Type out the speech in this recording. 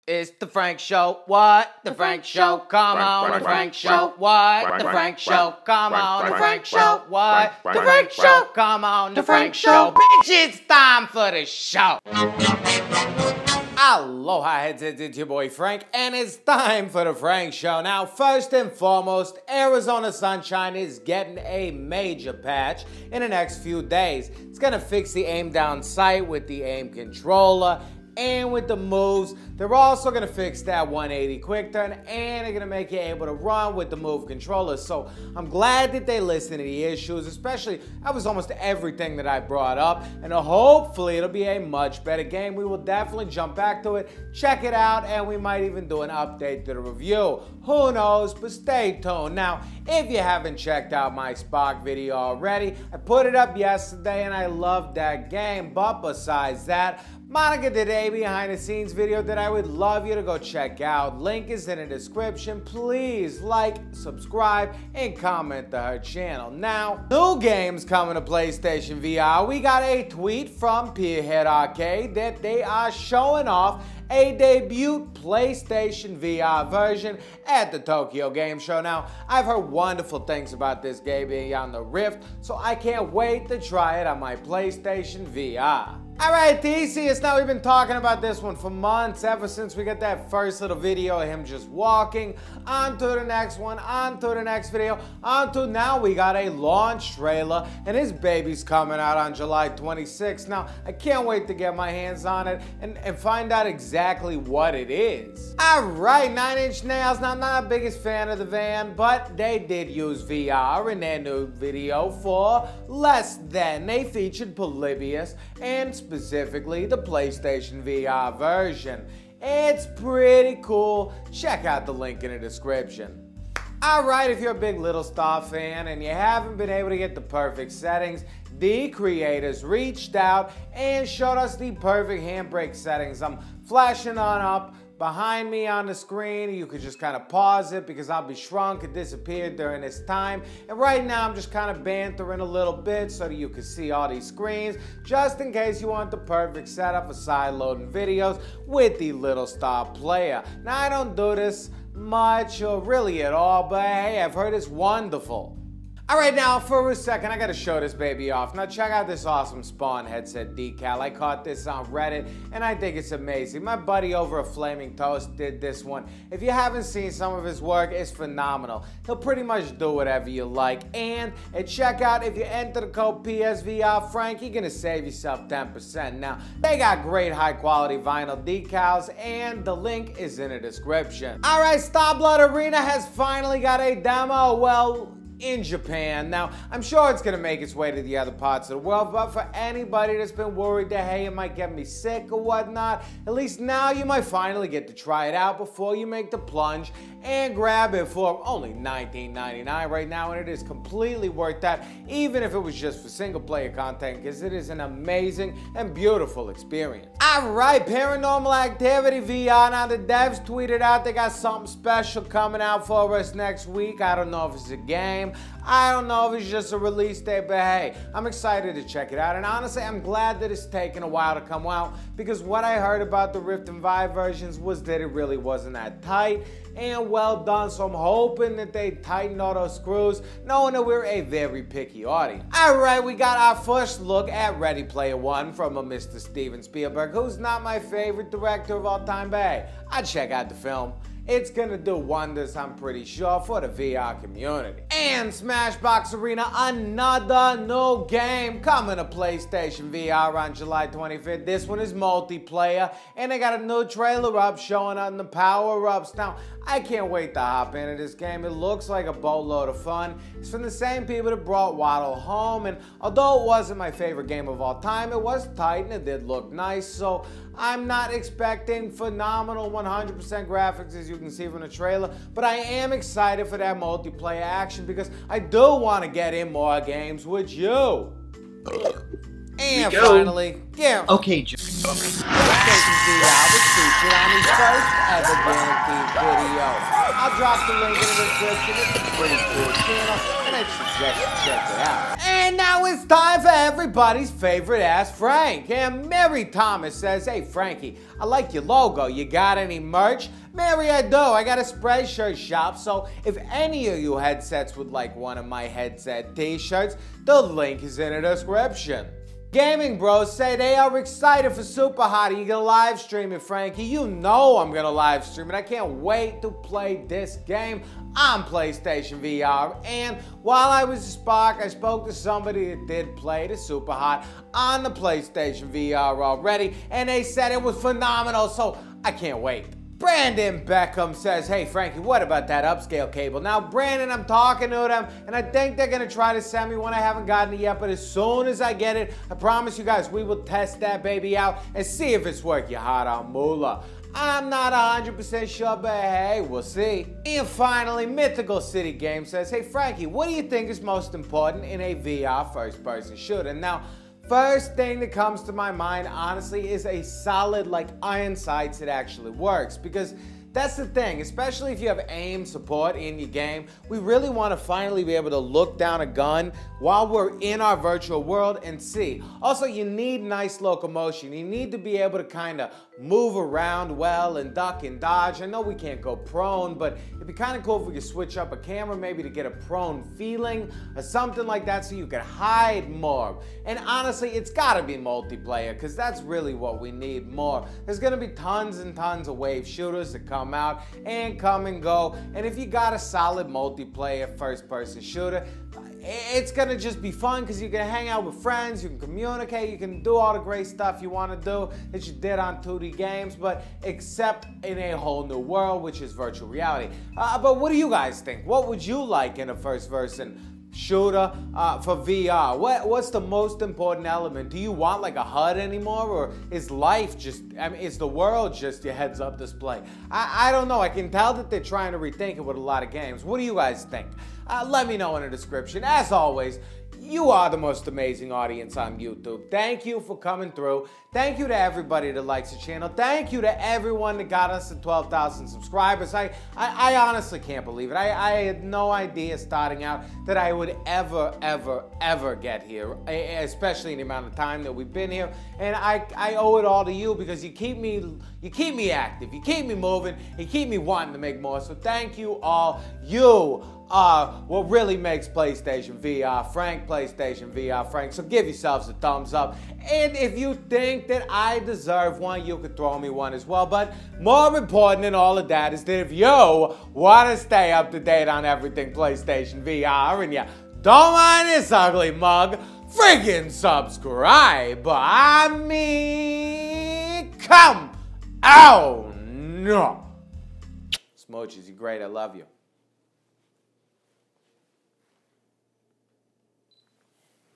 It's the Frank Show. What? The Frank Show. Come on, the Frank Show. What? The Frank Show. Come on, the Frank Show. What? The Frank Show. Come on, the Frank Show. Bitch, it's time for the show. Aloha, headsets, it's your boy Frank, and it's time for the Frank Show. Now, first and foremost, Arizona Sunshine is getting a major patch in the next few days. It's gonna fix the aim down sight with the aim controller and with the moves. They're also gonna fix that 180 quick turn, and they're gonna make you able to run with the move controller. So I'm glad that they listened to the issues, especially that was almost everything that I brought up, and hopefully it'll be a much better game. We will definitely jump back to it, check it out, and we might even do an update to the review. Who knows, but stay tuned. Now, if you haven't checked out my Sparc video already, I put it up yesterday and I loved that game, but besides that, Monica did a behind the scenes video that I would love you to go check out. Link is in the description. Please like, subscribe, and comment to her channel. Now, new games coming to PlayStation VR. We got a tweet from Pierhead Arcade that they are showing off a debut PlayStation VR version at the Tokyo Game Show. Now, I've heard wonderful things about this game being on the Rift, so I can't wait to try it on my PlayStation VR. Alright, Thesus, now we've been talking about this one for months, ever since we got that first little video of him just walking, on to the next one, on to the next video, on to now we got a launch trailer, and his baby's coming out on July 26th. Now, I can't wait to get my hands on it and find out exactly what it is. Alright, 9 Inch Nails. Now, I'm not the biggest fan of the van, but they did use VR in their new video for less than. They featured Polybius and specifically the PlayStation VR version. It's pretty cool. Check out the link in the description. Alright, if you're a big Littlestar fan and you haven't been able to get the perfect settings, the creators reached out and showed us the perfect Handbrake settings. I'm flashing on up behind me on the screen. You could just kind of pause it because I'll be shrunk. It disappeared during this time. And right now I'm just kind of bantering a little bit so that you can see all these screens, just in case you want the perfect setup for side-loading videos with the Littlestar player. Now, I don't do this much or really at all, but hey, I've heard it's wonderful. Alright, now for a second, I gotta show this baby off. Now check out this awesome Spawn headset decal. I caught this on Reddit, and I think it's amazing. My buddy over at Flaming Toast did this one. If you haven't seen some of his work, it's phenomenal. He'll pretty much do whatever you like. And at checkout, if you enter the code PSVRFrank, you're gonna save yourself 10%. Now, they got great high quality vinyl decals, and the link is in the description. Alright, Starblood Arena has finally got a demo. Well, in Japan. Now, I'm sure it's gonna make its way to the other parts of the world, but for anybody that's been worried that, hey, it might get me sick or whatnot, at least now you might finally get to try it out before you make the plunge and grab it for only $19.99 right now, and it is completely worth that, even if it was just for single player content, because it is an amazing and beautiful experience. Alright, Paranormal Activity VR. Now, the devs tweeted out they got something special coming out for us next week. I don't know if it's a game, I don't know if it's just a release date, but hey, I'm excited to check it out. And honestly, I'm glad that it's taken a while to come out, because what I heard about the Rift and Vive versions was that it really wasn't that tight and well done. So I'm hoping that they tighten all those screws, knowing that we're a very picky audience. Alright, we got our first look at Ready Player One from a Mr. Steven Spielberg, who's not my favorite director of all time, but hey, I'd check out the film. It's gonna do wonders, I'm pretty sure, for the VR community. And Smashbox Arena, another new game coming to PlayStation VR on July 25th. This one is multiplayer, and they got a new trailer up showing on the power-ups. Now, I can't wait to hop into this game. It looks like a boatload of fun. It's from the same people that brought Waddle home, and although it wasn't my favorite game of all time, it was tight and it did look nice, so I'm not expecting phenomenal 100% graphics, as you can see from the trailer, but I am excited for that multiplayer action because I do want to get in more games with you. And finally, yeah. Okay, PlayStation VR was featured on his first ever guaranteed video. I'll drop the link in the description. It's a pretty cool channel, and I suggest you check it out. And now it's time for everybody's favorite Ask Frank. And Mary Thomas says, hey Frankie, I like your logo. You got any merch? Mary, I do. I got a Spreadshirt shop, so if any of you headsets would like one of my headset t-shirts, the link is in the description. Gaming Bros say they are excited for Super Hot. Are you gonna live stream it, Frankie? You know I'm gonna live stream it. I can't wait to play this game on PlayStation VR. And while I was at Sparc, I spoke to somebody that did play the Super Hot on the PlayStation VR already, and they said it was phenomenal, so I can't wait. Brandon Beckham says, hey Frankie, what about that upscale cable? Now Brandon, I'm talking to them and I think they're gonna try to send me one. I haven't gotten it yet, but as soon as I get it, I promise you guys, we will test that baby out and see if it's worth your hot on moolah. I'm not 100% sure, but hey, we'll see. And finally, Mythical City Games says, hey Frankie, what do you think is most important in a VR first-person shooter? Now, first thing that comes to my mind, honestly, is a solid, like, iron sights that actually works. Because that's the thing, especially if you have aim support in your game, we really want to finally be able to look down a gun while we're in our virtual world and see. Also, you need nice locomotion. You need to be able to kind of move around well and duck and dodge. I know we can't go prone, but it'd be kind of cool if we could switch up a camera maybe to get a prone feeling or something like that so you could hide more. And honestly, it's gotta be multiplayer because that's really what we need more. There's gonna be tons and tons of wave shooters that come out and come and go. And if you got a solid multiplayer first-person shooter, it's gonna just be fun because you can hang out with friends, you can communicate, you can do all the great stuff you want to do that you did on 2D games, but except in a whole new world, which is virtual reality. But what do you guys think? What would you like in a first-person shooter for VR? What's the most important element? Do you want like a HUD anymore, or is life just, I mean, is the world just your heads-up display? I don't know. I can tell that they're trying to rethink it with a lot of games. What do you guys think? Let me know in the description. As always, you are the most amazing audience on YouTube. Thank you for coming through. Thank you to everybody that likes the channel. Thank you to everyone that got us to 12,000 subscribers. I honestly can't believe it. I had no idea starting out that I would ever get here, especially in the amount of time that we've been here. And I owe it all to you because you keep me active, you keep me moving, you keep me wanting to make more. So thank you all. You are what really makes PlayStation VR Frank, PlayStation VR Frank. So give yourselves a thumbs up. And if you think that I deserve one, you could throw me one as well. But more important than all of that is that if you want to stay up to date on everything PlayStation VR and you don't mind this ugly mug, freaking subscribe. I mean, come on. No. Smooches, you're great. I love you.